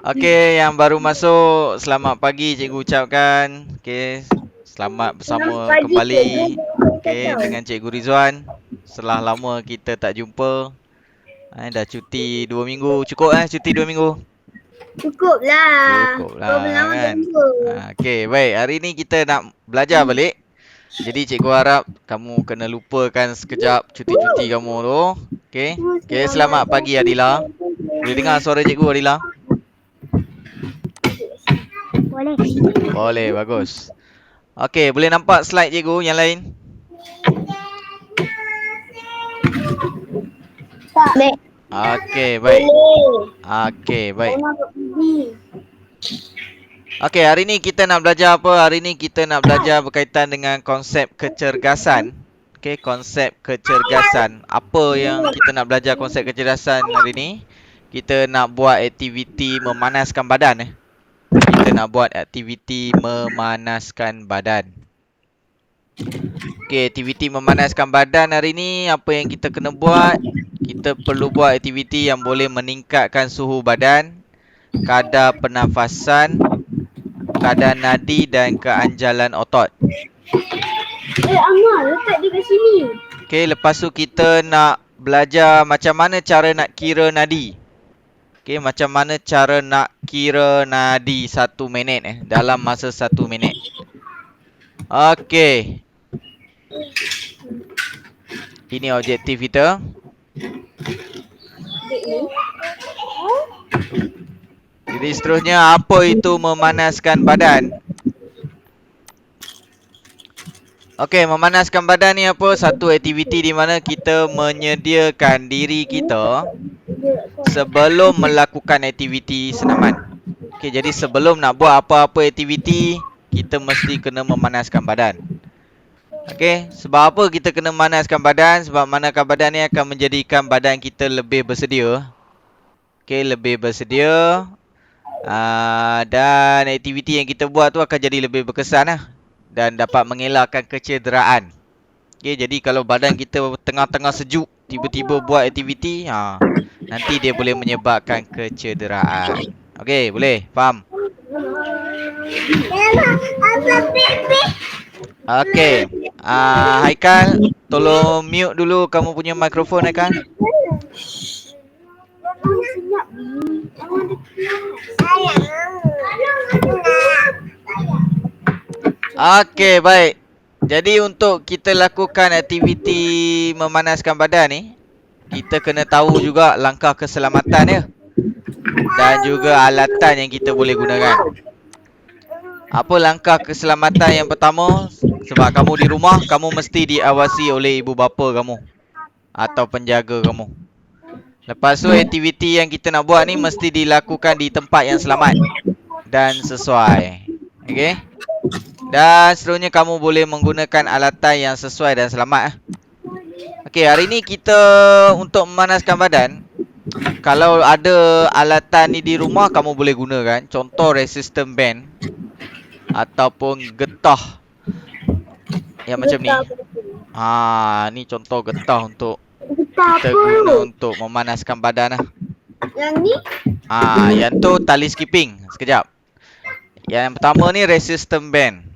Okey, yang baru masuk, selamat pagi cikgu ucapkan. Okey, selamat Selamat bersama pagi, cikgu. kembali. Okey, Tahu. dengan Cikgu Rizwan. Setelah lama kita tak jumpa. Dah cuti 2 minggu. Cukup cuti 2 minggu? Cukuplah. Cukup Berapa lah lama tak kan. jumpa? Okey, baik. Hari ni kita nak belajar balik. Jadi cikgu harap kamu kena lupakan sekejap cuti-cuti kamu tu. Okey. Okey, Selamat selamat pagi Adila. Boleh dengar suara cikgu Adila? Boleh. Boleh, bagus. Okey, boleh nampak slide cikgu yang lain? Tak. Baik. Okey, baik. Boleh. Okey, baik. Saya nak pergi. Okey, hari ni kita nak belajar apa? Hari ni kita nak belajar berkaitan dengan konsep kecergasan. Okey, konsep kecergasan. Apa yang kita nak belajar konsep kecergasan hari ni? Kita nak buat aktiviti memanaskan badan. Kita nak buat aktiviti memanaskan badan. Okey, aktiviti memanaskan badan hari ni apa yang kita kena buat? Kita perlu buat aktiviti yang boleh meningkatkan suhu badan, kadar pernafasan, kadar nadi dan keanjalan otot. Amal, letak dia kat sini. Okey, lepas tu kita nak belajar macam mana cara nak kira nadi. Okey, macam mana cara nak kira nadi 1 minit dalam masa 1 minit. Okey. Ini objektif kita. Jadi seterusnya, apa itu memanaskan badan? Okey, memanaskan badan ni apa? Satu aktiviti di mana kita menyediakan diri kita sebelum melakukan aktiviti senaman. Okey, jadi sebelum nak buat apa-apa aktiviti, kita mesti kena memanaskan badan. Okey, sebab apa kita kena memanaskan badan? Sebab memanaskan badan ni akan menjadikan badan kita lebih bersedia. Okey, lebih bersedia. Dan aktiviti yang kita buat tu akan jadi lebih berkesan dan dapat mengelakkan kecederaan. Okay, jadi kalau badan kita tengah-tengah sejuk, tiba-tiba buat aktiviti, nanti dia boleh menyebabkan kecederaan. Okay, boleh? Faham? Okay. Haikal, tolong mute dulu kamu punya mikrofon, Haikal. Okay, baik. Jadi untuk kita lakukan aktiviti memanaskan badan ni, kita kena tahu juga langkah keselamatan dia. Dan juga alatan yang kita boleh gunakan. Apa langkah keselamatan yang pertama? Sebab kamu di rumah, kamu mesti diawasi oleh ibu bapa kamu. Atau penjaga kamu. Lepas tu aktiviti yang kita nak buat ni mesti dilakukan di tempat yang selamat. Dan sesuai. Okay? Dan seterusnya kamu boleh menggunakan alatan yang sesuai dan selamat. Okey, hari ni kita untuk memanaskan badan, kalau ada alatan ni di rumah kamu boleh gunakan. Contoh resistant band ataupun getah yang macam ni. Ni contoh getah untuk kita guna untuk memanaskan badan lah. Yang ni? Yang tu tali skipping. Sekejap. Yang pertama ni resistant band.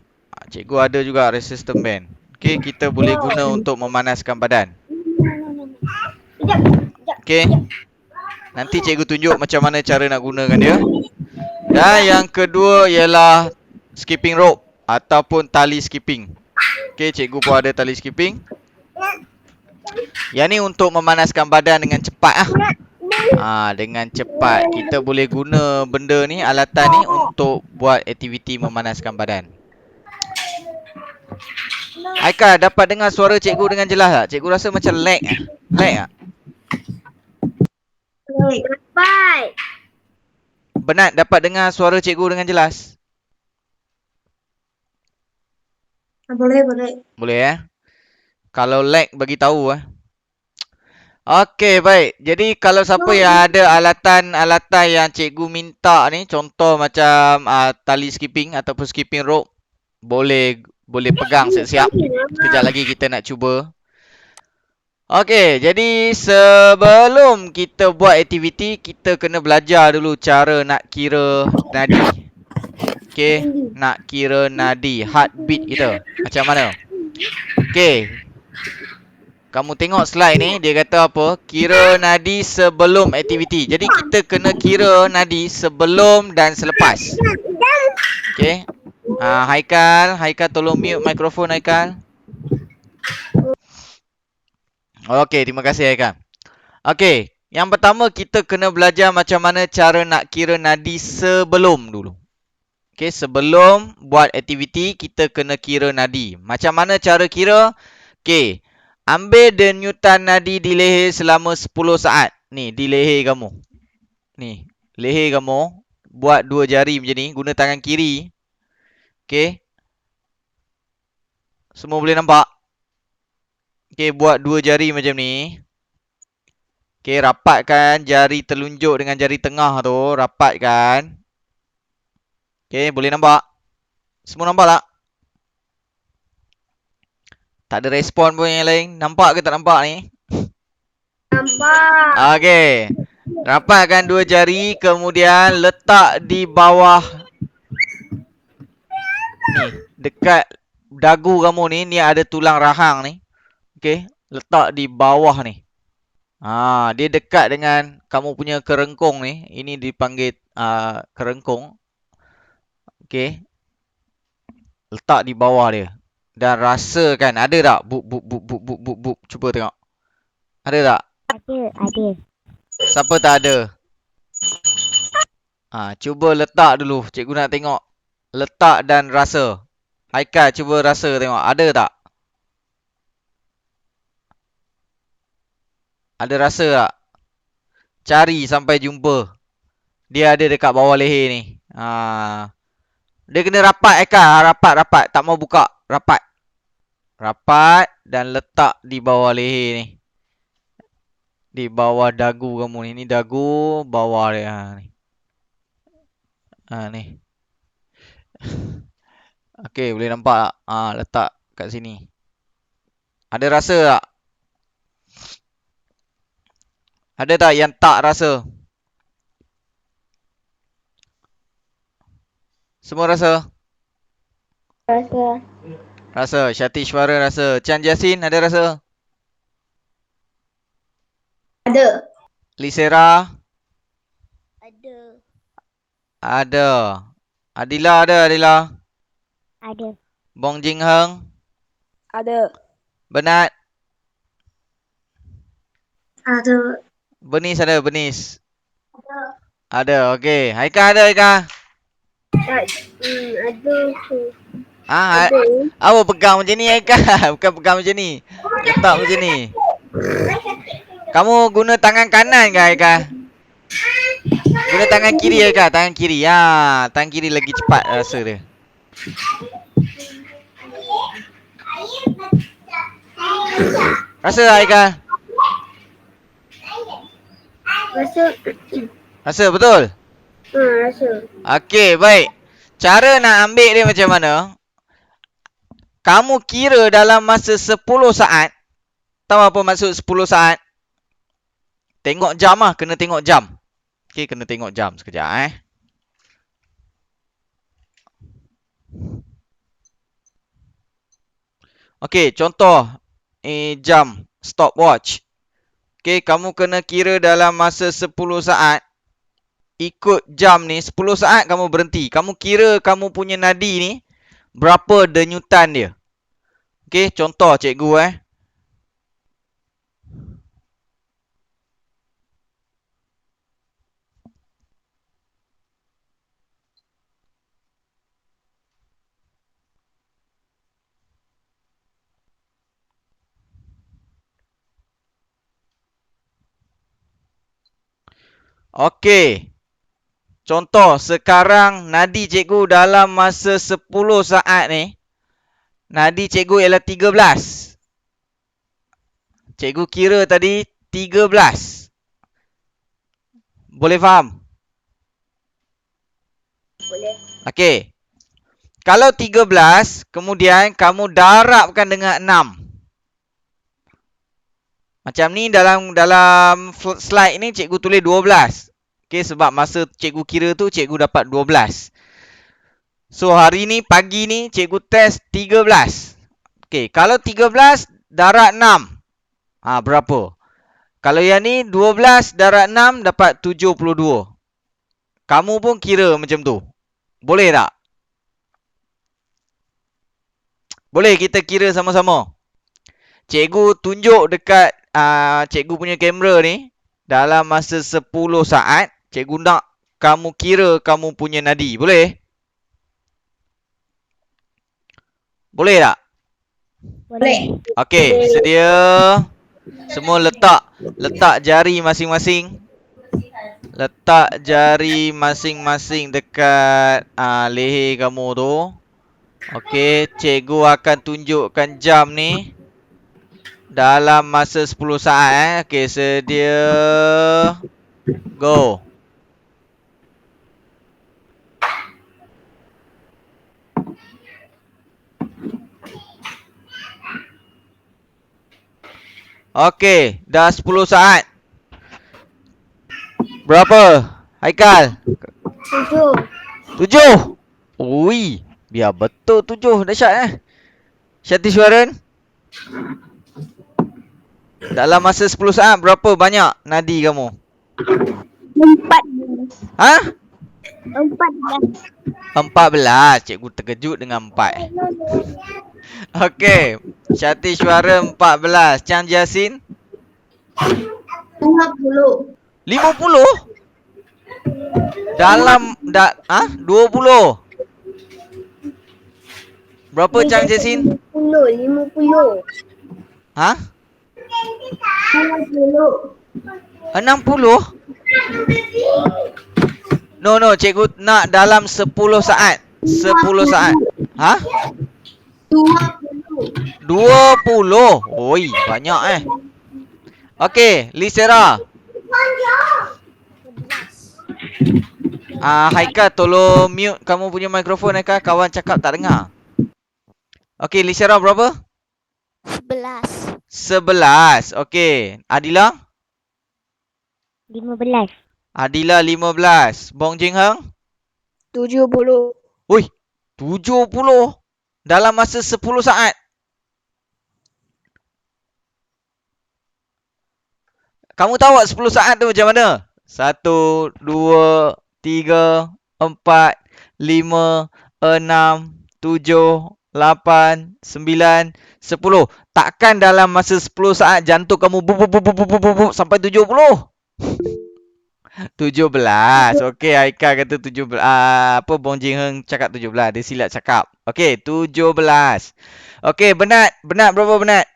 Cikgu ada juga resistant band. Okey, kita boleh guna untuk memanaskan badan. Okey. Nanti cikgu tunjuk macam mana cara nak gunakan dia. Dan yang kedua ialah skipping rope ataupun tali skipping. Okey, cikgu pun ada tali skipping. Yang ni untuk memanaskan badan dengan cepat dengan cepat. Kita boleh guna benda ni, alatan ni untuk buat aktiviti memanaskan badan. Aika, dapat dengar suara cikgu dengan jelas tak? Cikgu rasa macam lag Lag tak? Dapat. Benat dapat dengar suara cikgu dengan jelas? Boleh. Boleh Kalau lag bagi tahu Okey, baik. Jadi kalau siapa yang ada alatan-alatan yang cikgu minta ni, contoh macam tali skipping ataupun skipping rope, boleh pegang siap-siap. Sekejap lagi kita nak cuba. Okey, jadi sebelum kita buat aktiviti, kita kena belajar dulu cara nak kira nadi. Okey, nak kira nadi, heartbeat kita. Macam mana? Okey, kamu tengok slide ni, dia kata apa? Kira nadi sebelum aktiviti. Jadi kita kena kira nadi sebelum dan selepas. Okey. Haikal tolong mute mikrofon Haikal. Okey, terima kasih Haikal. Okey, yang pertama kita kena belajar macam mana cara nak kira nadi sebelum dulu. Okey, sebelum buat aktiviti kita kena kira nadi. Macam mana cara kira? Okey, ambil denyutan nadi di leher selama 10 saat. Ni, di leher kamu. Ni, leher kamu. Buat 2 jari macam ni, guna tangan kiri. Okey. Semua boleh nampak? Okey, buat 2 jari macam ni. Okey, rapatkan jari telunjuk dengan jari tengah tu. Rapatkan. Okey, boleh nampak? Semua nampak tak? Tak ada respon pun yang lain. Nampak ke tak nampak ni? Nampak. Okey. Rapatkan 2 jari. Kemudian letak di bawah. Ni, dekat dagu kamu ni. Ni ada tulang rahang ni. Okey. Letak di bawah ni. Dia dekat dengan kamu punya kerengkung ni. Ini dipanggil kerengkung. Okey. Letak di bawah dia. Dan rasakan. Ada tak? Buk. Cuba tengok. Ada tak? Ada. Siapa tak ada? Cuba letak dulu. Cikgu nak tengok. Letak dan rasa. Haikal, cuba rasa tengok. Ada tak? Ada rasa tak? Cari sampai jumpa. Dia ada dekat bawah leher ni. Dia kena rapat Haikal. Rapat. Tak mau buka. Rapat. Rapat dan letak di bawah leher ni. Di bawah dagu kamu ni. Ni dagu, bawah dia. Ni. Ni. Okey, boleh nampak tak? Letak kat sini. Ada rasa tak? Ada tak yang tak rasa? Semua rasa? Rasa. Syatishwara rasa. Chan Jasin ada rasa? Ada. Lisera? Ada. Ada. Adila ada Adila? Ada. Bong Jing Heng? Ada. Benat? Ada. Benis ada? Benis? Ada. Okey. Haikal ada Haikal? Ada. Apa pegang macam ni Haikal? Bukan pegang macam ni. Letak macam ni. Kamu guna tangan kanan ke Haikal? Guna tangan kiri Haikal? Tangan kiri. Tangan kiri lagi cepat rasa dia. Rasa tak Haikal? Rasa betul? Rasa. Okey, baik. Cara nak ambil dia macam mana? Kamu kira dalam masa 10 saat. Tahu apa maksud 10 saat? Tengok jam lah. Kena tengok jam. Okey, kena tengok jam sekejap Okey, contoh. Jam. Stopwatch. Okey, kamu kena kira dalam masa 10 saat. Ikut jam ni, 10 saat kamu berhenti. Kamu kira kamu punya nadi ni, berapa denyutan dia. Okey, contoh cikgu Okey. Contoh, sekarang nadi cikgu dalam masa 10 saat ni, nadi cikgu ialah 13. Cikgu kira tadi 13. Boleh faham? Boleh. Okey. Kalau 13, kemudian kamu darabkan dengan 6. Macam ni dalam slide ni cikgu tulis 12. Okey, sebab masa cikgu kira tu cikgu dapat 12. So hari ni pagi ni cikgu test 13. Okey, kalau 13 darab 6. Berapa? Kalau yang ni 12 darab 6 dapat 72. Kamu pun kira macam tu. Boleh tak? Boleh kita kira sama-sama. Cikgu tunjuk dekat cikgu punya kamera ni. Dalam masa 10 saat. Cikgu nak kamu kira kamu punya nadi. Boleh? Boleh tak? Boleh. Okey, sedia. Semua letak jari masing-masing. Letak jari masing-masing dekat leher kamu tu. Okey, cikgu akan tunjukkan jam ni dalam masa 10 saat. Okey, sedia. Go. Okey, dah 10 saat. Berapa? Haikal? 7. Ui, biar betul 7. Dahsyat Syatishwaran? Dalam masa 10 saat berapa banyak nadi kamu? 14. 14. Cikgu terkejut dengan 4. Okey. Syatishwara 14. Chang Jasin? 50. 50? Dalam 20. Berapa Chang Jasin? 50. 60? No, cikgu nak dalam 10 saat. 10 saat. 20. Oi, banyak Okey, Lisera. Haikal, tolong mute kamu punya mikrofon Haikal. Kawan cakap tak dengar. Okey, Lisera berapa? 11. Okey. Adila? 15. Adila 15. Bong Jing Heng? 70. Ui, 70 dalam masa 10 saat. Kamu tahu tak 10 saat tu macam mana? 1, 2, 3, 4, 5, 6, 7, 8, 9, 10. Takkan dalam masa 10 saat jantung kamu sampai 70? 17. Okey, Aika kata 17. Bong Jing Heng cakap 17. Dia silap cakap. Okey, 17. Okey, Benat. Benat berapa Benat?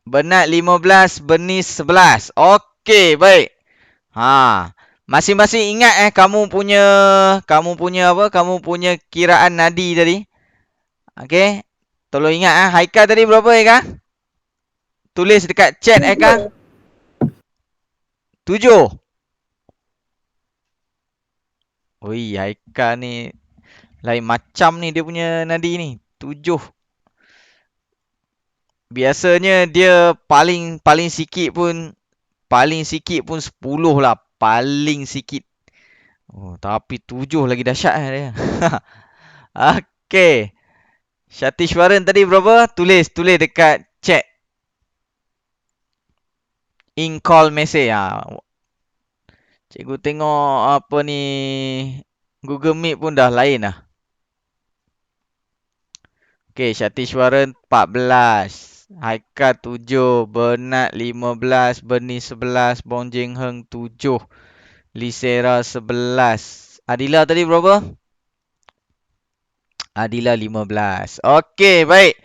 Benat 15, Bernice 11. Okey, baik. Masing-masing ingat kamu punya apa? Kamu punya kiraan nadi tadi. Okey. Tolong ingat Haikal tadi berapa Haikal? Tulis dekat chat Haikal. 7. Ui, Haikal ni lain macam ni dia punya nadi ni. 7. Biasanya dia paling sikit pun 10 lah. Paling sikit. Oh, tapi 7 lagi dahsyat dia. Okey. Syatishwaran tadi berapa? Tulis dekat chat. In call message. Cikgu tengok apa ni Google Meet pun dah lain lah. Okey, Syatishwaran 14. Haikal 7, Bernat 15, Bernice 11, Bong Jing Heng 7, Lisera 11. Adila tadi berapa? Adila 15. Okey, baik.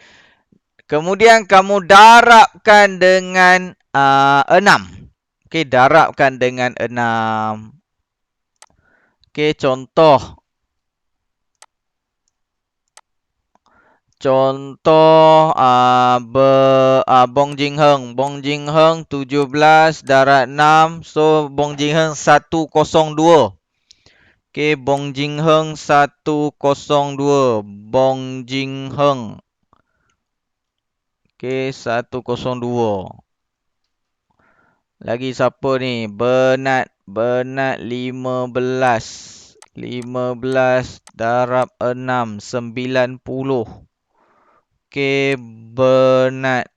Kemudian kamu darabkan dengan 6. Okey, darabkan dengan 6. Okey, contoh Bong Jing Heng. Bong Jing Heng 17 darab 6. So Bong Jing Heng 102. Okey, Bong Jing Heng 102. Bong Jing Heng. Okey, 102. Lagi siapa ni? Bernat 15. 15 darab 6, 90. Okey, Bernat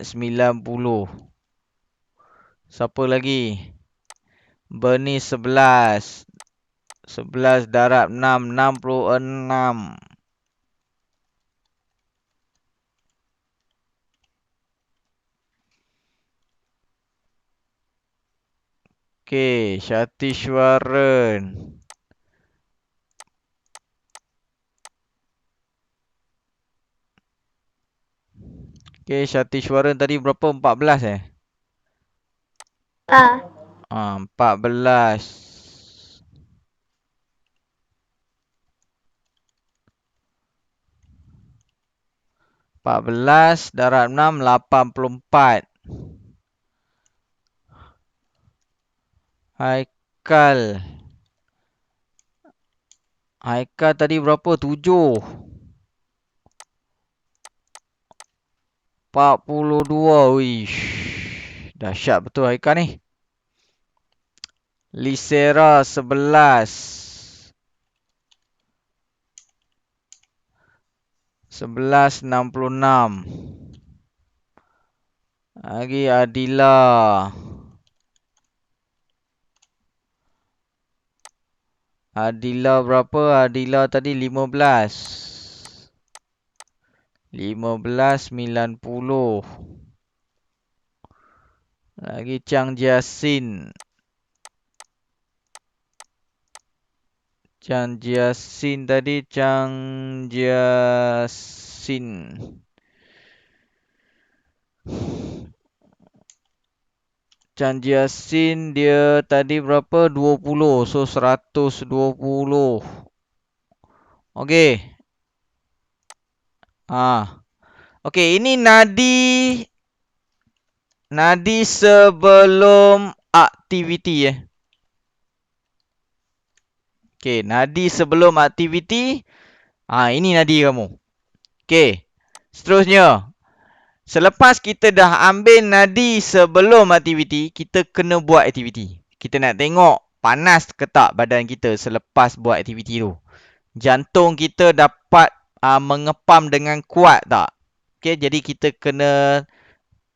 90. Siapa lagi? Bernice 11. 11 darab 6, 66. Okey, Syatishwaran. Okey, Syatishwaran tadi berapa? 14 eh? Ah. 14. 14 darab 6, 84. Haikal. Haikal tadi berapa? 7. 42. Wish. Dahsyat betul Haikal ni. Lisera 11. 1166. Lagi Adila. Adila berapa? Adila tadi 15. 1590. Lagi Chang Jiasin. Chang Jiasin tadi Chang Jiasin. Chang Jiasin dia tadi berapa? 20. So 120. Okey. Okey, ini nadi sebelum aktiviti Okey, nadi sebelum aktiviti. Ini nadi kamu. Okey. Seterusnya. Selepas kita dah ambil nadi sebelum aktiviti, kita kena buat aktiviti. Kita nak tengok panas ke tak badan kita selepas buat aktiviti tu. Jantung kita dapat mengepam dengan kuat tak? Okey, jadi kita kena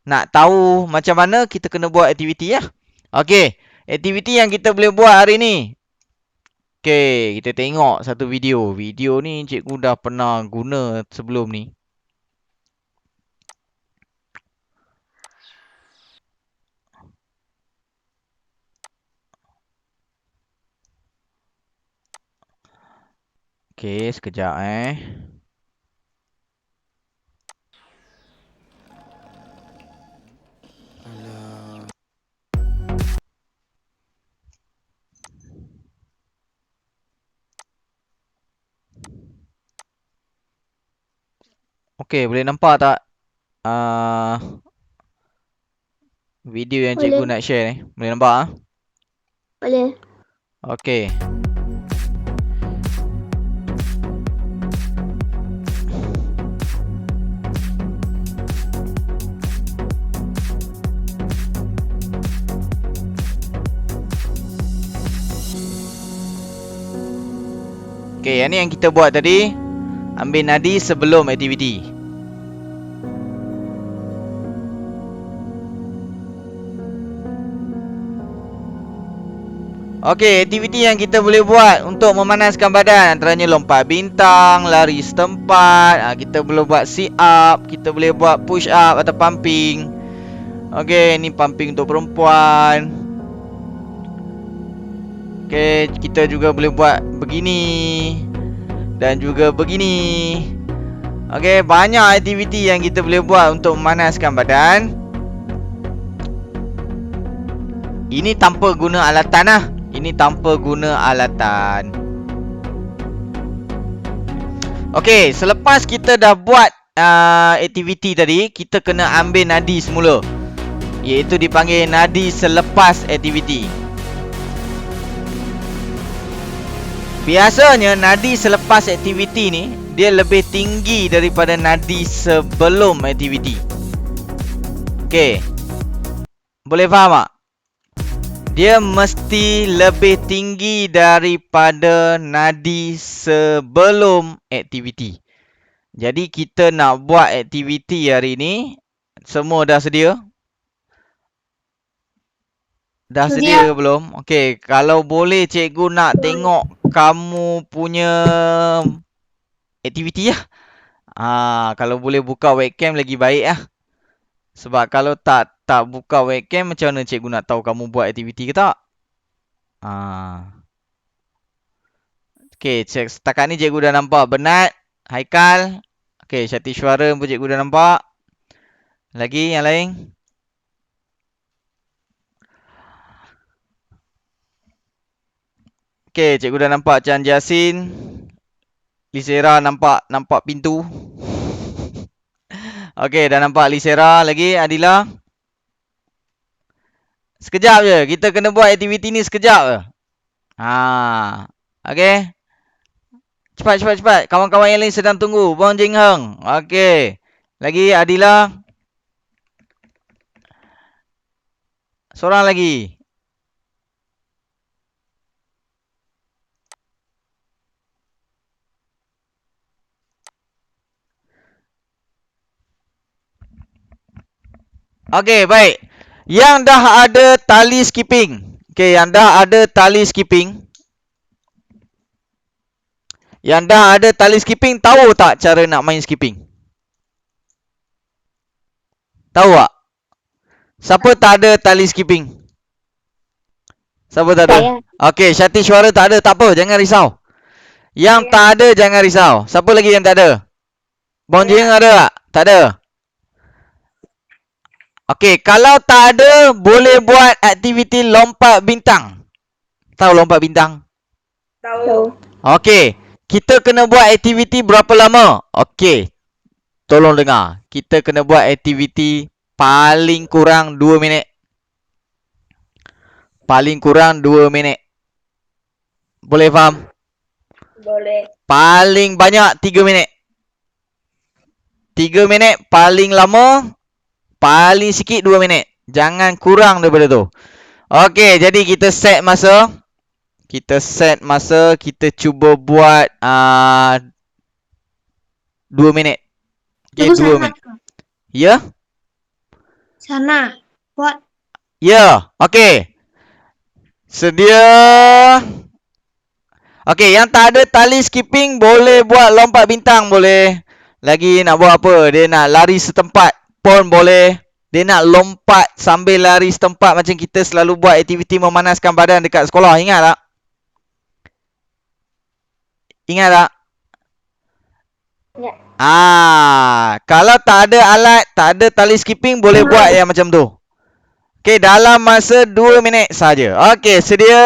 nak tahu macam mana kita kena buat aktiviti ya. Okey, aktiviti yang kita boleh buat hari ni. Okey, kita tengok satu video. Video ni cikgu dah pernah guna sebelum ni. Okey, sekejap Okey, boleh nampak tak video yang cikgu nak share ni? Boleh nampak Boleh. Okey. Okey, yang ni yang kita buat tadi. Ambil nadi sebelum aktiviti. Okey, aktiviti yang kita boleh buat untuk memanaskan badan antaranya lompat bintang, lari setempat, kita boleh buat sit up, kita boleh buat push up atau pumping. Okey, ni pumping untuk perempuan. Okey, kita juga boleh buat begini dan juga begini. Okey, banyak aktiviti yang kita boleh buat untuk memanaskan badan. Ini tanpa guna alatan lah. Ini tanpa guna alatan. Okey, selepas kita dah buat aktiviti tadi, kita kena ambil nadi semula, iaitu dipanggil nadi selepas aktiviti. Biasanya nadi selepas aktiviti ni dia lebih tinggi daripada nadi sebelum aktiviti. Okey. Boleh faham tak? Dia mesti lebih tinggi daripada nadi sebelum aktiviti. Jadi kita nak buat aktiviti hari ni. Semua dah sedia? Dah sedia ke belum? Okey, kalau boleh cikgu nak tengok kamu punya aktiviti lah. Kalau boleh buka webcam lagi baik lah. Sebab kalau tak buka webcam, macam mana cikgu nak tahu kamu buat aktiviti ke tak? Okey, setakat ni cikgu dah nampak Bernat, Haikal. Okey, Syati Syuara pun cikgu dah nampak. Lagi yang lain? Okey, cikgu dah nampak Chan Jasin. Lisera nampak pintu. Okey, dah nampak Lisera. Lagi Adila. Sekejap je. Kita kena buat aktiviti ni sekejap je. Okey. Cepat. Kawan-kawan yang lain sedang tunggu. Bong Jing Heng. Okey. Lagi Adila. Seorang lagi. Okey, baik. Yang dah ada tali skipping. Okey, yang dah ada tali skipping. Yang dah ada tali skipping, tahu tak cara nak main skipping? Tahu tak? Siapa tak ada tali skipping? Siapa tak ada? Saya. Okey, Syati Syuara tak ada. Tak apa, jangan risau. Yang tak ada, jangan risau. Siapa lagi yang tak ada? Bong Jing ada tak? Tak ada. Okey, kalau tak ada, boleh buat aktiviti lompat bintang. Tahu lompat bintang? Tahu. Okey, kita kena buat aktiviti berapa lama? Okey, tolong dengar. Kita kena buat aktiviti paling kurang 2 minit. Paling kurang 2 minit. Boleh faham? Boleh. Paling banyak 3 minit. 3 minit paling lama. Paling sikit 2 minit. Jangan kurang daripada tu. Okey, jadi kita set masa. Kita cuba buat 2 minit. Okey, 2 minit. Ya? Sana. Buat. Ya, okey. Sedia. Okey, yang tak ada tali skipping boleh buat lompat bintang, boleh. Lagi nak buat apa? Dia nak lari setempat pun boleh. Dia nak lompat sambil lari setempat macam kita selalu buat aktiviti memanaskan badan dekat sekolah. Ingat tak? Ingat tak? Ya. Kalau tak ada alat, tak ada tali skipping, boleh buat yang macam tu. Okey, dalam masa 2 minit saja. Okey, sedia.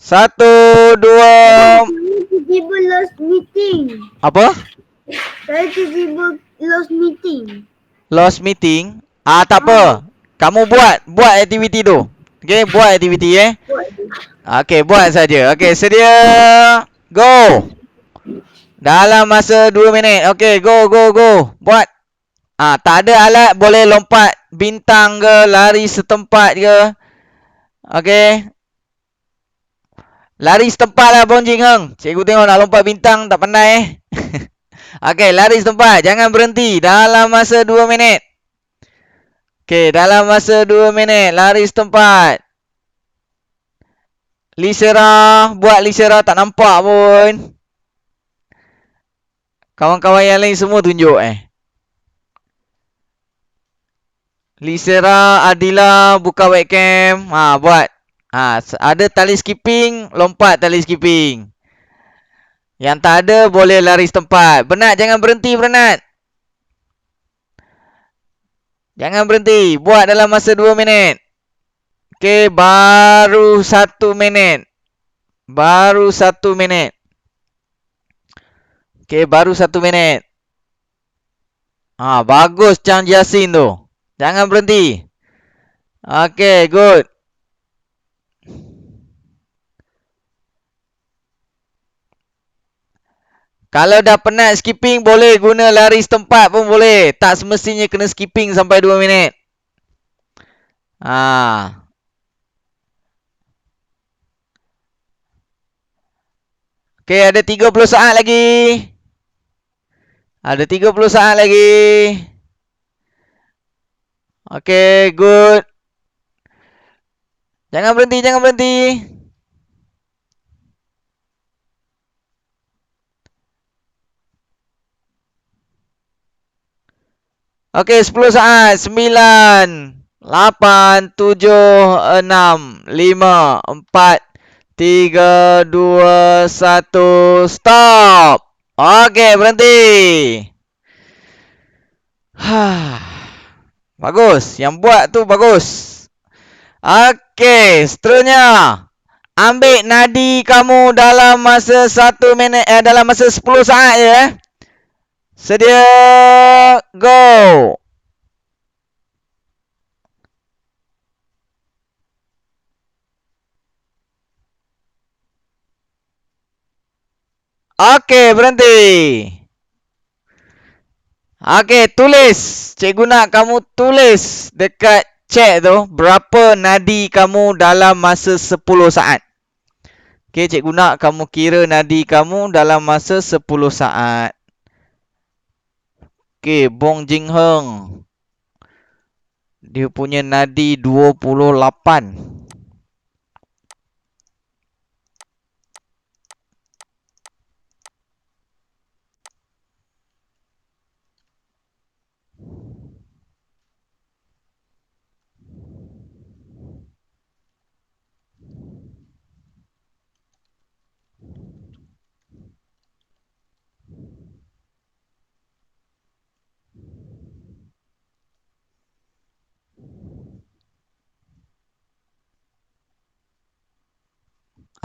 1, 2. Tiba lost meeting. Apa? Saya tiba lost meeting. Lost meeting. Tak apa. Kamu buat aktiviti tu. Okey, buat aktiviti Okey, buat saja. Okey, sedia. Go. Dalam masa 2 minit. Okey, go. Buat. Tak ada alat, boleh lompat bintang ke, lari setempat ke. Okey. Lari setempat lah Bong Jing Heng. Cikgu tengok nak lompat bintang tak pandai Okey, lari setempat. Jangan berhenti. Dalam masa 2 minit. Okey, dalam masa 2 minit. Lari setempat. Lisera. Buat Lisera tak nampak pun. Kawan-kawan yang lain semua tunjuk Lisera, Adila, buka webcam. Buat. Ada tali skipping, lompat tali skipping. Yang tak ada, boleh lari setempat. Bernat, jangan berhenti, Bernat. Jangan berhenti. Buat dalam masa 2 minit. Okey, baru 1 minit. Baru 1 minit. Okey, baru 1 minit. Bagus Chang Jasin tu. Jangan berhenti. Okey, good. Kalau dah penat skipping, boleh guna lari setempat pun boleh. Tak semestinya kena skipping sampai 2 minit. Okey, ada 30 saat lagi. Ada 30 saat lagi. Okey, good. Jangan berhenti, jangan berhenti. Okey, 10 saat. 9, 8, 7, 6, 5, 4, 3, 2, 1. Stop. Okey, berhenti. Bagus. Yang buat tu bagus. Okey, seterusnya. Ambil nadi kamu dalam masa 1 minit, dalam masa 10 saat je. Sedia, go. Okey, berhenti. Okey, tulis. Cikgu nak kamu tulis dekat chat tu berapa nadi kamu dalam masa 10 saat. Okey, cikgu nak kamu kira nadi kamu dalam masa 10 saat. Okey, Bong Jing Heng. Dia punya nadi 28.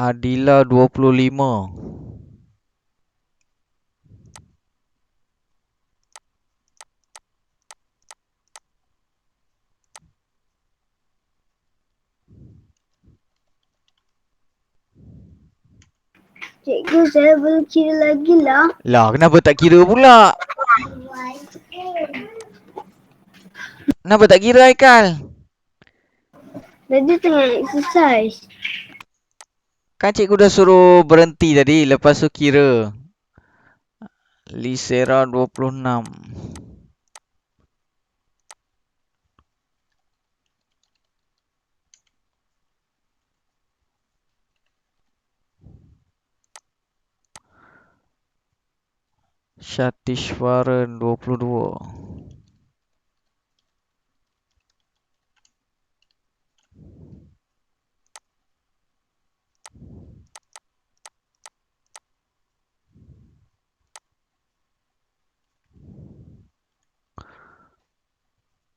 Adila 25. Cikgu, saya belum kira lagi lah. Lah, kenapa tak kira pula? Kenapa tak kira, Haikal? Tadi tengah exercise. Kan cikgu dah suruh berhenti tadi, lepas tu kira. Lisera 26. Shatishwaran 22.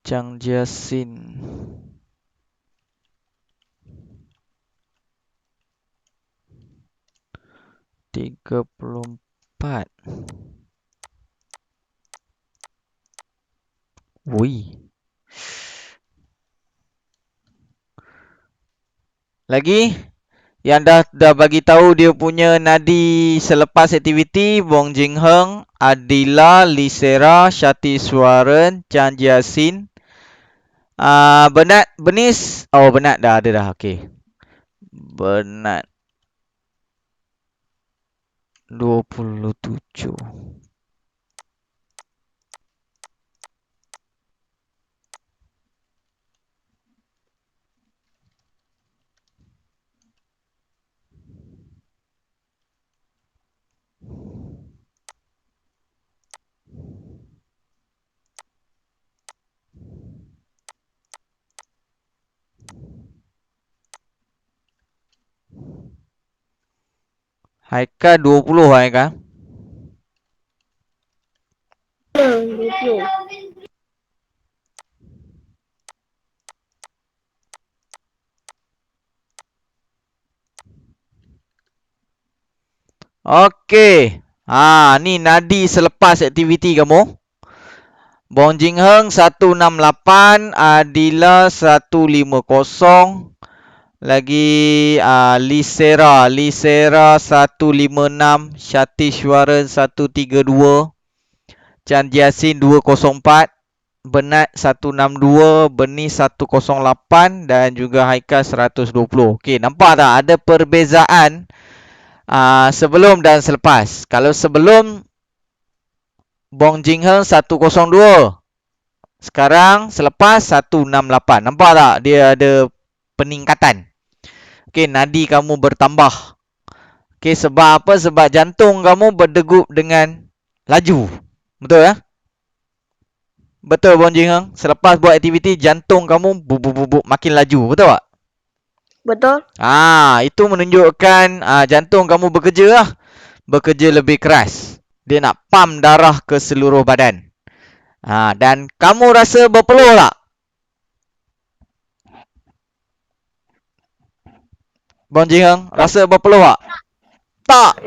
Chang Jiasin 34. Woi. Lagi? Yang dah bagi tahu dia punya nadi selepas aktiviti, Bong Jing Heng, Adila, Lisera, Shatishwaran, Chan Jiasin. Bernat, Benis. Oh, Bernat dah ada dah. Okey. Bernat 27. Haikal 20 Haikal. 20. Okey. Ni nadi selepas aktiviti kamu. Bong Jing Heng 168, Adila 150, Lagi Lisera 156, Shatishwaran 132, Chandiasin 204, Benat 162, Beni 108 dan juga Haikal 120. Okey, nampak tak ada perbezaan sebelum dan selepas. Kalau sebelum Bong Jing Heng 102. Sekarang selepas 168. Nampak tak dia ada peningkatan. Okey, nadi kamu bertambah. Okey, sebab apa? Sebab jantung kamu berdegup dengan laju. Betul ya? Betul Bong Jing Heng. Selepas buat aktiviti jantung kamu bubuk makin laju. Betul tak? Betul. Itu menunjukkan jantung kamu bekerja lah. Bekerja lebih keras. Dia nak pump darah ke seluruh badan. Dan kamu rasa berpeluh tak? Bong Jing Heng, rasa berpeluh tak? Tak.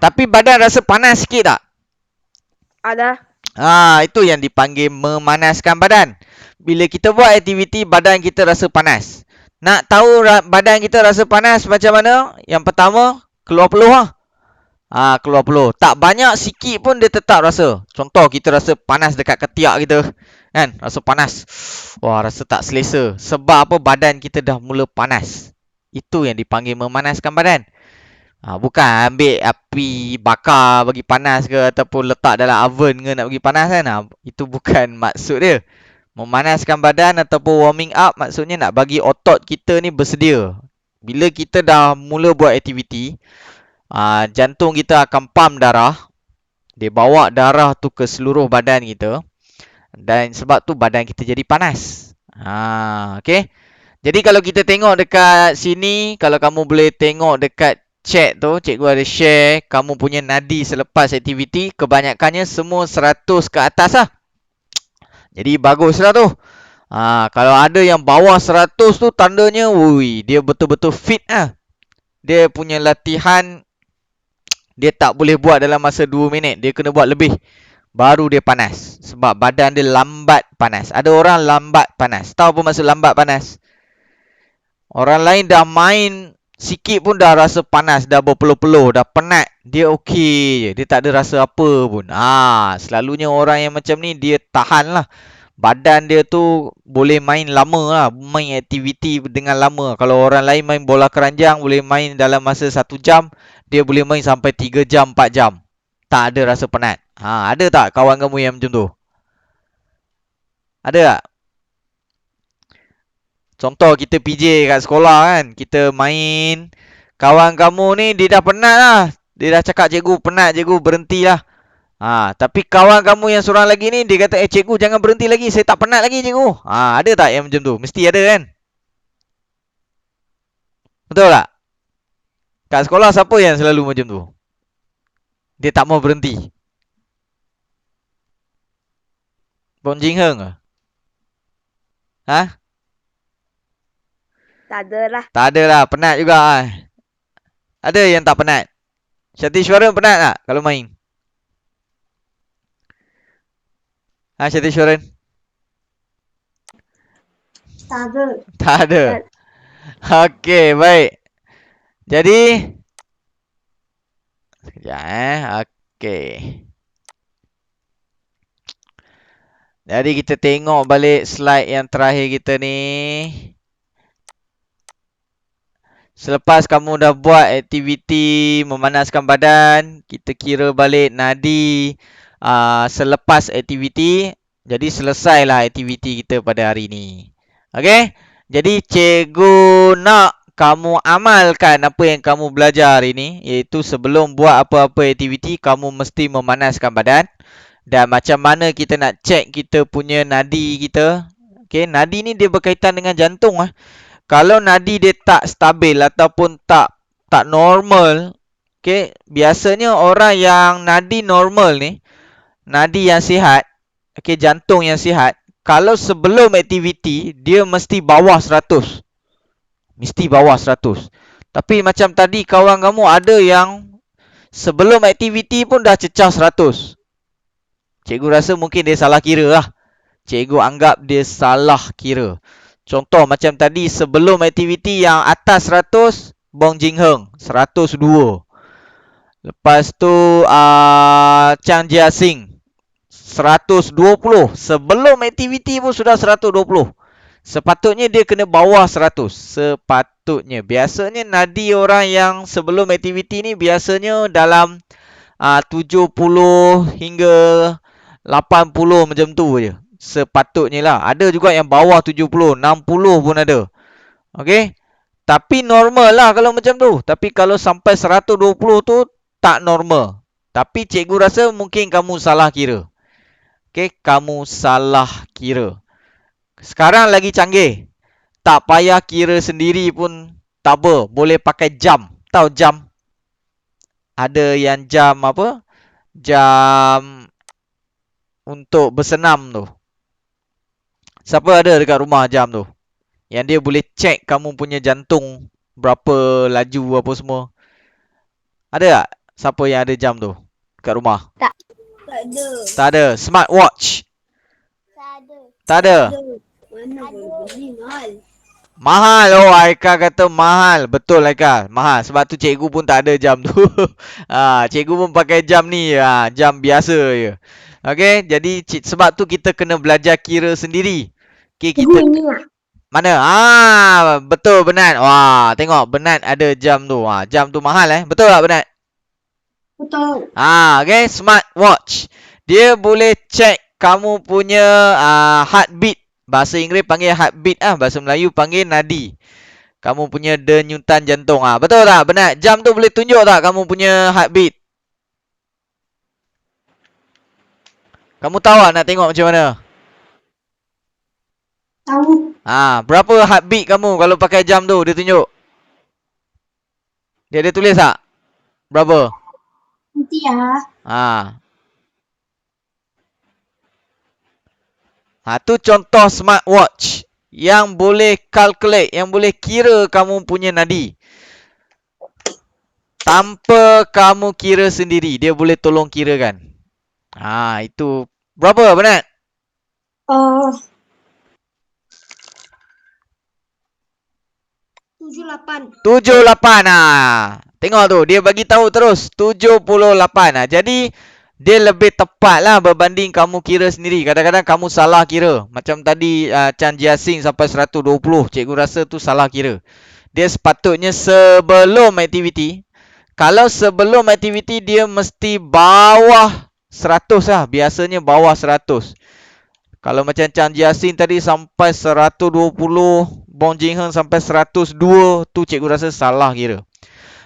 Tapi badan rasa panas sikit tak? Ada. Itu yang dipanggil memanaskan badan. Bila kita buat aktiviti, badan kita rasa panas. Nak tahu badan kita rasa panas macam mana? Yang pertama, keluar peluh lah. Keluar peluh. Tak banyak, sikit pun dia tetap rasa. Contoh, kita rasa panas dekat ketiak kita. Kan? Rasa panas. Wah, rasa tak selesa. Sebab apa? Badan kita dah mula panas. Itu yang dipanggil memanaskan badan. Bukan ambil api bakar bagi panas ke ataupun letak dalam oven ke nak bagi panas kan. Itu bukan maksud dia. Memanaskan badan ataupun warming up maksudnya nak bagi otot kita ni bersedia. Bila kita dah mula buat aktiviti, jantung kita akan pump darah. Dia bawa darah tu ke seluruh badan kita. Dan sebab tu badan kita jadi panas. Okay. Jadi kalau kita tengok dekat sini, kalau kamu boleh tengok dekat chat tu, cikgu ada share kamu punya nadi selepas aktiviti, kebanyakannya semua 100 ke atas lah. Jadi baguslah tu. Kalau ada yang bawah 100 tu tandanya dia betul-betul fit lah. Dia punya latihan dia tak boleh buat dalam masa 2 minit. Dia kena buat lebih. Baru dia panas. Sebab badan dia lambat panas. Ada orang lambat panas. Tahu apa maksud lambat panas? Orang lain dah main sikit pun dah rasa panas, dah berpeluh-peluh, dah penat. Dia okey je. Dia tak ada rasa apa pun. Selalunya orang yang macam ni dia tahan lah. Badan dia tu boleh main lama lah. Main aktiviti dengan lama. Kalau orang lain main bola keranjang boleh main dalam masa 1 jam. Dia boleh main sampai 3 jam, 4 jam. Tak ada rasa penat. Ada tak kawan kamu yang macam tu? Ada tak? Contoh kita PJ kat sekolah kan. Kita main. Kawan kamu ni dia dah penat lah. Dia dah cakap cikgu penat, cikgu berhentilah. Tapi kawan kamu yang seorang lagi ni dia kata cikgu jangan berhenti lagi. Saya tak penat lagi cikgu. Ada tak yang macam tu? Mesti ada kan? Betul tak? Kat sekolah siapa yang selalu macam tu? Dia tak mau berhenti. Bong Jing Heng ke? Tak ada lah. Tak ada lah. Penat juga lah. Ada yang tak penat? Shatishwaran penat tak kalau main? Shatishwaran? Tak ada. Tak ada. Okey, baik. Jadi sekejap okey. Jadi kita tengok balik slide yang terakhir kita ni. Selepas kamu dah buat aktiviti memanaskan badan, kita kira balik nadi selepas aktiviti. Jadi selesailah aktiviti kita pada hari ni. Okey? Jadi cikgu nak kamu amalkan apa yang kamu belajar hari ni, iaitu sebelum buat apa-apa aktiviti kamu mesti memanaskan badan. Dan macam mana kita nak check kita punya nadi kita? Okey, nadi ni dia berkaitan dengan jantung . Kalau nadi dia tak stabil ataupun tak normal, okey, biasanya orang yang nadi normal ni, nadi yang sihat, okey, jantung yang sihat, kalau sebelum aktiviti dia mesti bawah 100. Mesti bawah 100. Tapi macam tadi kawan kamu ada yang sebelum aktiviti pun dah cecah 100. Cikgu rasa mungkin dia salah kira lah. Cikgu anggap dia salah kira. Contoh macam tadi sebelum aktiviti yang atas 100, Bong Jing Heng 102. Lepas tu Chang Jia Sing 120. Sebelum aktiviti pun sudah 120. Sepatutnya dia kena bawah 100. Sepatutnya. Biasanya nadi orang yang sebelum aktiviti ni biasanya dalam 70 hingga 80 macam tu je. Sepatutnya lah. Ada juga yang bawah 70, 60 pun ada. Okey. Tapi normal lah kalau macam tu. Tapi kalau sampai 120 tu tak normal. Tapi cikgu rasa mungkin kamu salah kira. Okey, kamu salah kira. Sekarang lagi canggih. Tak payah kira sendiri pun tak apa. Boleh pakai jam. Tahu jam? Ada yang jam apa? Jam untuk bersenam tu. Siapa ada dekat rumah jam tu? Yang dia boleh check kamu punya jantung berapa laju apa semua. Ada tak? Siapa yang ada jam tu dekat rumah? Tak ada. Tak ada. Smartwatch? Tak ada. Tak ada. Mana boleh beli mahal. Mahal. Oh, Aika kata mahal. Betul Aika. Mahal. Sebab tu cikgu pun tak ada jam tu. Cikgu pun pakai jam ni. Jam biasa je. Okey. Jadi sebab tu kita kena belajar kira sendiri. Okey, kita Ini lah. mana? Betul Benat. Wah, tengok Benat ada jam tu. Jam tu mahal Betul tak Benat? Betul. Okay, smartwatch. Dia boleh check kamu punya heartbeat. Bahasa Inggeris panggil heartbeat bahasa Melayu panggil nadi. Kamu punya denyutan jantung. Betul tak? Benat. Jam tu boleh tunjuk tak kamu punya heartbeat? Kamu tahu tak nak tengok macam mana? Tahu. Berapa heartbeat kamu kalau pakai jam tu dia tunjuk? Dia ada tulis tak? Berapa? Nanti ya. Tu contoh smartwatch yang boleh calculate, yang boleh kira kamu punya nadi. Tanpa kamu kira sendiri, dia boleh tolong kirakan. Itu berapa Benat? 78. 78. Tengok tu, dia bagi tahu terus 78. Jadi dia lebih tepat lah berbanding kamu kira sendiri. Kadang-kadang kamu salah kira. Macam tadi Chan Jia Sing sampai 120. Cikgu rasa tu salah kira. Dia sepatutnya sebelum aktiviti. Kalau sebelum aktiviti dia mesti bawah 100 lah. Biasanya bawah 100. Kalau macam Chan Jia Sing tadi sampai 120. Bong Jing Heng sampai 102. Tu cikgu rasa salah kira.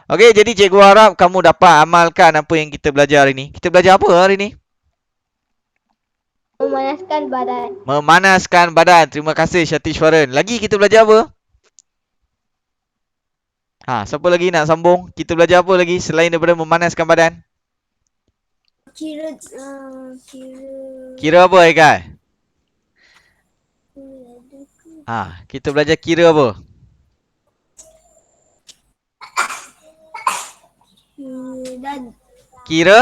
Okey, jadi cikgu harap kamu dapat amalkan apa yang kita belajar hari ni. Kita belajar apa hari ni? Memanaskan badan. Memanaskan badan. Terima kasih Syatishwaran. Lagi kita belajar apa? Siapa lagi nak sambung? Kita belajar apa lagi selain daripada memanaskan badan? Kira apa Haikal? Kita belajar kira apa? Kira?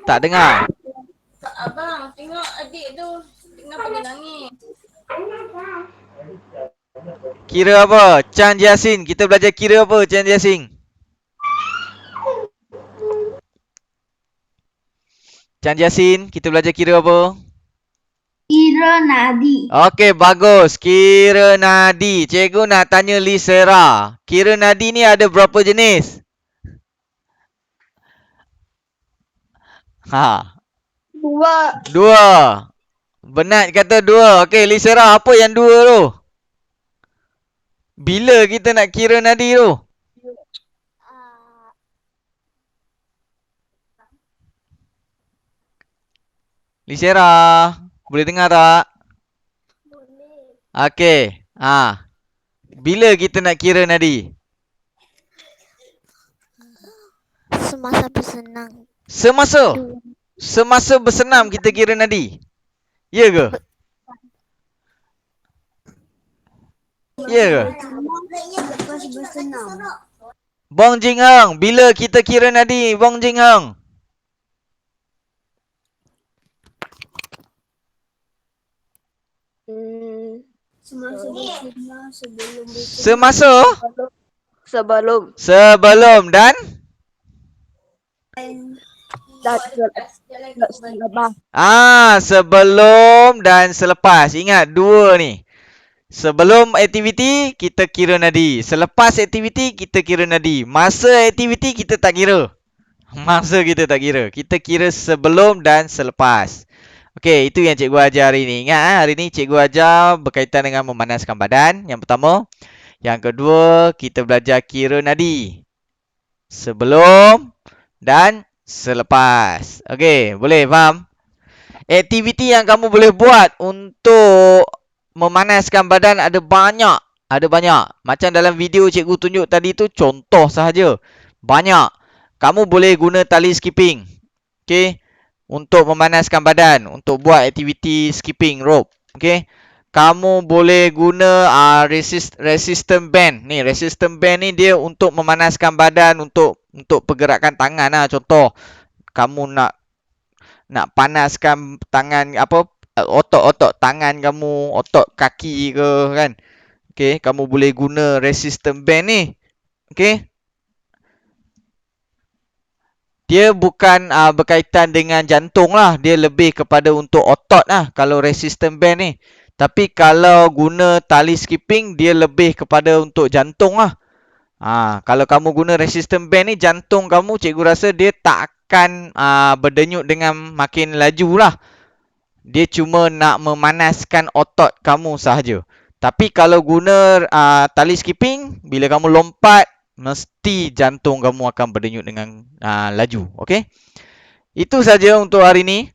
Tak dengar. Abang, tengok adik tu tengah pergi nangis. Kira apa? Chan Jia Sing. Kita belajar kira apa Chan Jia Sing? Chan Jia Sing, kita belajar kira apa? Kira nadi. Okey, bagus. Kira nadi. Cikgu nak tanya Lisera. Kira nadi ni ada berapa jenis? Dua. Benat kata dua. Okey, Lisera, apa yang dua tu? Bila kita nak kira nadi tu? Lisera, boleh dengar tak? Boleh. Okey. Bila kita nak kira nadi? Semasa bersenang. Semasa? Semasa bersenam kita kira nadi? Ya ke? Ya ke? Lepas bersenam. Bong Jing Heng, bila kita kira nadi Bong Jing Heng? Semasa bersenam sebelum bersenam. Semasa Sebelum sebelum dan selepas. sebelum dan selepas. Ingat dua ni. Sebelum aktiviti kita kira nadi. Selepas aktiviti kita kira nadi. Masa aktiviti kita tak kira. Masa kita tak kira. Kita kira sebelum dan selepas. Okey, itu yang cikgu ajar hari ni. Ingat hari ni cikgu ajar berkaitan dengan memanaskan badan. Yang pertama. Yang kedua, kita belajar kira nadi. Sebelum dan selepas. Okey, boleh faham? Aktiviti yang kamu boleh buat untuk memanaskan badan ada banyak. Ada banyak. Macam dalam video cikgu tunjuk tadi tu contoh sahaja. Banyak. Kamu boleh guna tali skipping. Okey. Untuk memanaskan badan. Untuk buat aktiviti skipping rope. Okey. Kamu boleh guna resistant band. Ni resistant band ni dia untuk memanaskan badan. Untuk pergerakan tangan lah. Contoh. Kamu nak panaskan tangan apa otot-otot tangan kamu, otot kaki ke kan. Okey, kamu boleh guna resistant band ni. Okey. Dia bukan berkaitan dengan jantung lah. Dia lebih kepada untuk otot lah kalau resistant band ni. Tapi kalau guna tali skipping dia lebih kepada untuk jantung lah. Kalau kamu guna resistant band ni jantung kamu cikgu rasa dia tak akan berdenyut dengan makin laju lah. Dia cuma nak memanaskan otot kamu sahaja. Tapi kalau guna tali skipping, bila kamu lompat, mesti jantung kamu akan berdenyut dengan laju. Okey? Itu saja untuk hari ni.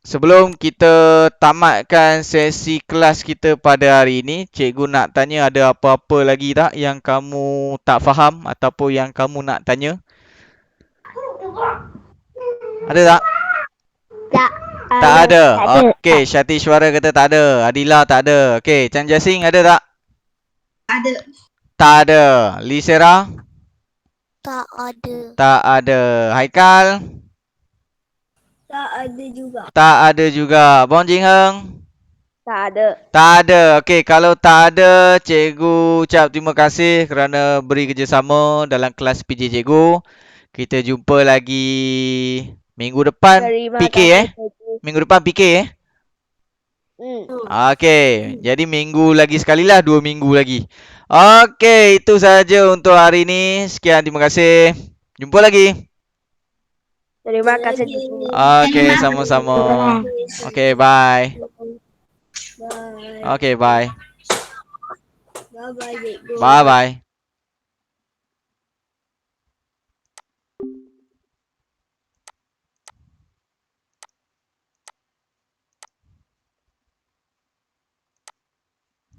Sebelum kita tamatkan sesi kelas kita pada hari ini, cikgu nak tanya ada apa-apa lagi tak yang kamu tak faham ataupun yang kamu nak tanya? Ada tak? Tak. Tak ada. Okey, Syati Suara kata tak ada. Adila tak ada. Okey, Chan Jasing ada tak? Ada. Tak ada. Lisera? Tak ada. Tak ada. Haikal? Tak ada juga. Tak ada juga. Bong Jing Heng? Tak ada. Tak ada. Okey, kalau tak ada, cikgu ucap terima kasih kerana beri kerjasama dalam kelas PJ cikgu. Kita jumpa lagi minggu depan. Terima PK kasih, cikgu. Minggu depan PK Okey, jadi minggu lagi sekali lah, 2 minggu lagi. Okey, itu sahaja untuk hari ini. Sekian, terima kasih. Jumpa lagi. Terima kasih, cikgu. Okey, sama-sama. Okey, bye. Bye. Okey, bye. Bye-bye, cikgu. Bye-bye.